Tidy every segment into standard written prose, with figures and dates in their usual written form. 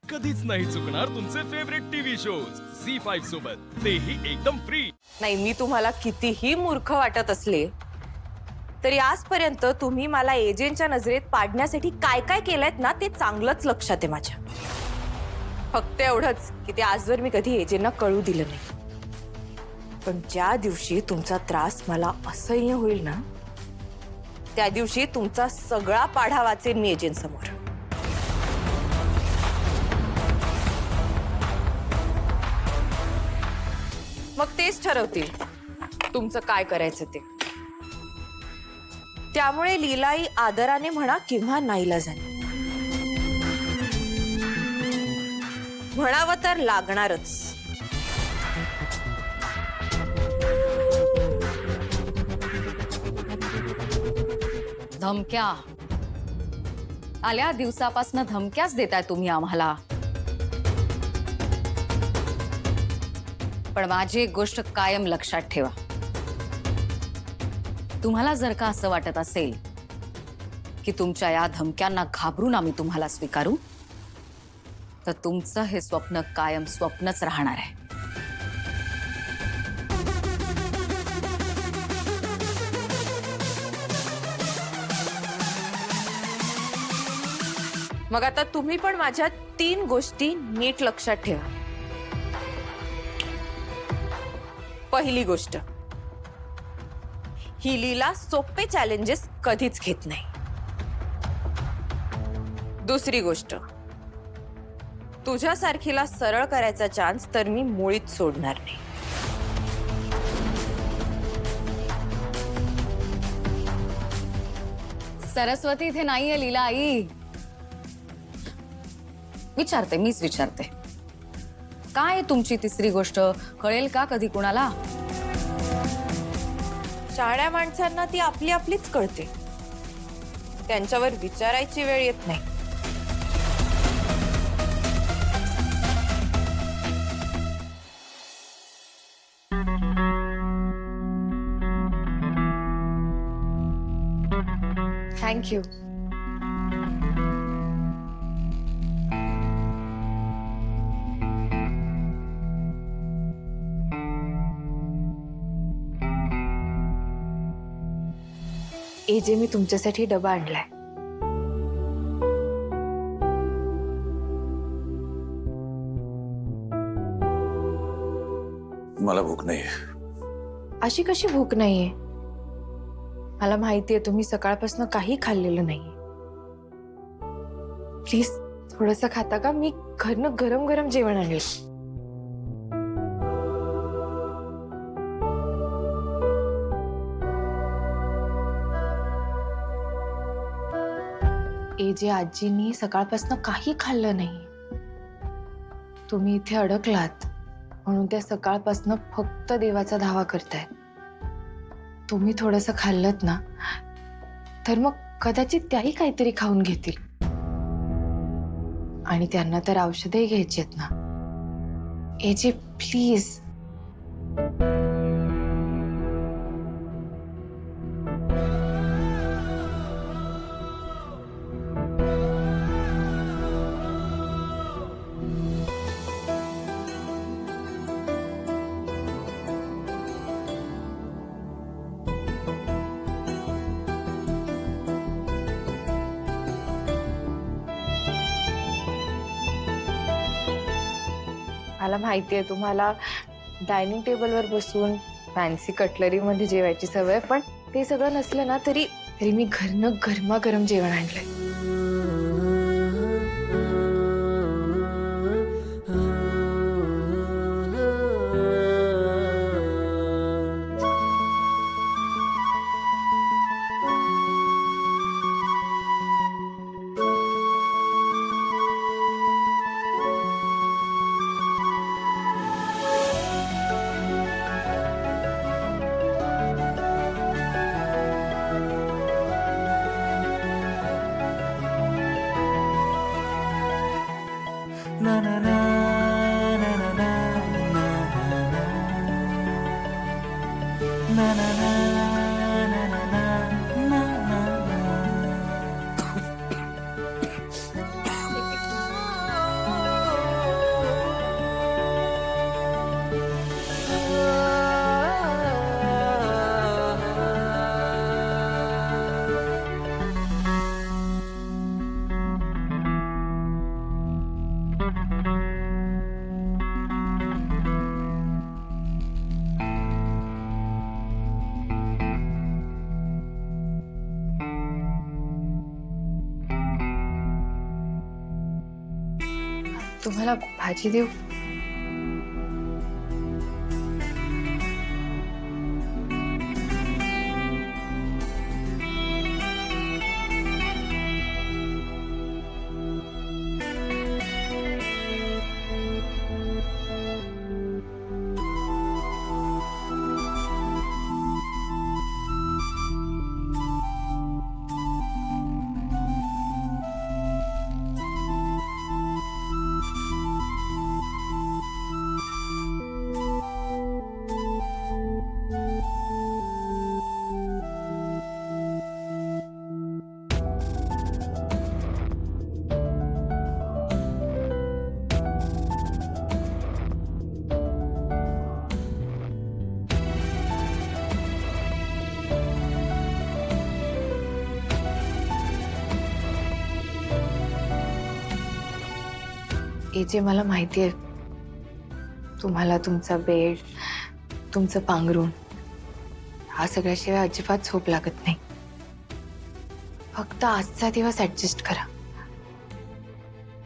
कधीच नाही चुकणार तुमचे फेवरेट टीव्ही शोज झी5 सोबत, तेही एकदम फ्री। नाही, मी तुम्हाला कितीही मूर्ख वाटत असले तरी आजपर्यंत तुम्ही मला एजंटच्या नजरेत पाडण्यासाठी काय काय केलंय ना ते चांगलंच लक्षात आहे माझ्या। फक्त एवढंच की ते आजवर मी कधी एजंटना कळू दिलं नाही। पण ज्या दिवशी तुमचा त्रास मला असह्य होईल ना, त्या दिवशी तुमचा सगळा पाढा वाचेन मी एजंट समोर। मग तेच ठरवतील तुमचं काय करायचं ते। त्यामुळे लीलाई आदराने म्हणा किंवा नाईलाजाने म्हणावं तर लागणारच। धमक्या आल्या दिवसापासून धमक्याच देताय तुम्ही आम्हाला। पण माझी एक गोष्ट कायम लक्षात ठेवा, तुम्हाला जर का असं वाटत असेल की तुमच्या या धमक्यांना घाबरून आम्ही तुम्हाला स्वीकारू, तर तुमचं हे स्वप्न कायम स्वप्नच राहणार आहे। मग आता तुम्ही पण माझ्या 3 गोष्टी नीट लक्षात ठेवा। पहिली गोष्ट, ही लीला सोपे चॅलेंजेस कधीच घेत नाही। दुसरी गोष्ट, तुझ्यासारखीला सरळ करायचा चान्स तर मी मुळीच सोडणार नाही। सरस्वती इथे नाहीये लीला आई। विचारते, मीच विचारते, काय तुमची तिसरी गोष्ट? कळेल का कधी कुणाला? शहाण्या माणसांना ती आपली आपलीच कळते, त्यांच्यावर विचारायची वेळ येत नाही। थँक्यू। एजे, मी तुमच्यासाठी डबा आणलाय। मला भूक नाहीये। अशी कशी भूक नाहीये? मला माहितीये तुम्ही सकाळपासून काही खाल्लेलं नाहीये। प्लीज थोडंसं खाता का? मी घरनं गरम गरम जेवण आणले। एजे आजींनी सकाळपासून काही खाल्लं नाही। तुम्ही इथे अडकलात म्हणून त्या सकाळपासून फक्त देवाचा धावा करतायत। तुम्ही थोडंसं खाल्लत ना, तर मग कदाचित त्याही काहीतरी खाऊन घेतील। आणि त्यांना तर औषधही घ्यायची आहेत ना। AJ please. मला माहितीये तुम्हाला डायनिंग टेबलवर बसून फॅन्सी कटलरी मध्ये जेवायची सवय, पण ते सगळं नसलं ना तरी मी घरनं गरमागरम जेवण आणलंय। तुम्हाला भाजी देऊ? हे जे मला माहिती आहे, तुम्हाला तुमचा बेड, तुमचं पांघरूण, हा सगळ्याशिवाय अजिबात झोप लागत नाही. फक्त आजचा दिवस ऍडजस्ट करा.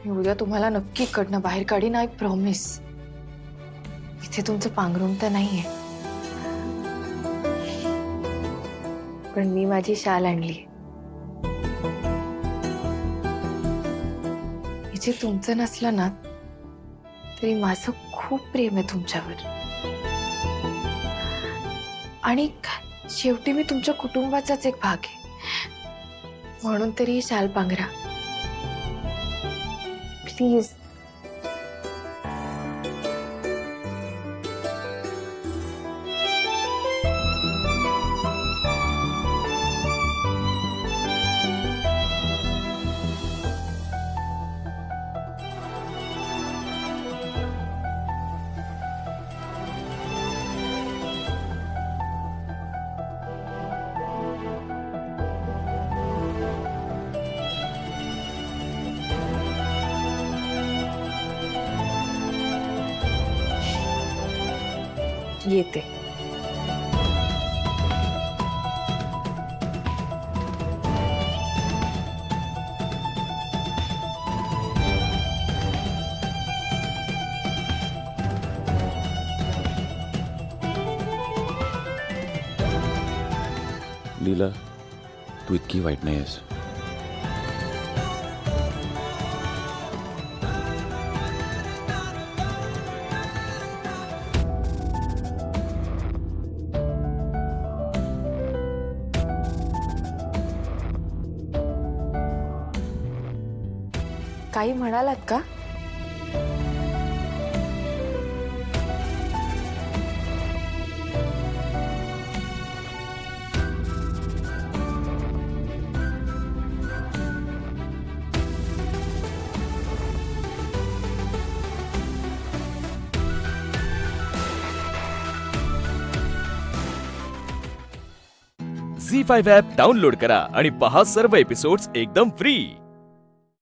मी उद्या तुम्हाला नक्की इकडनं बाहेर काढीन, आय प्रॉमिस. इथे तुमचं पांघरूण तर नाहीये, पण मी माझी शाल आणली. जे तुमचं नसलं ना तरी माझं खूप प्रेम आहे तुमच्यावर. आणि शेवटी मी तुमच्या कुटुंबाचाच एक भाग आहे, म्हणून तरी ही शाल पांघरा प्लीज. येते. लीला, तू इतकी वाईट नाही आहेस. काही म्हणालात का? झी5 ॲप डाउनलोड करा आणि पहा सर्व एपिसोड्स एकदम फ्री.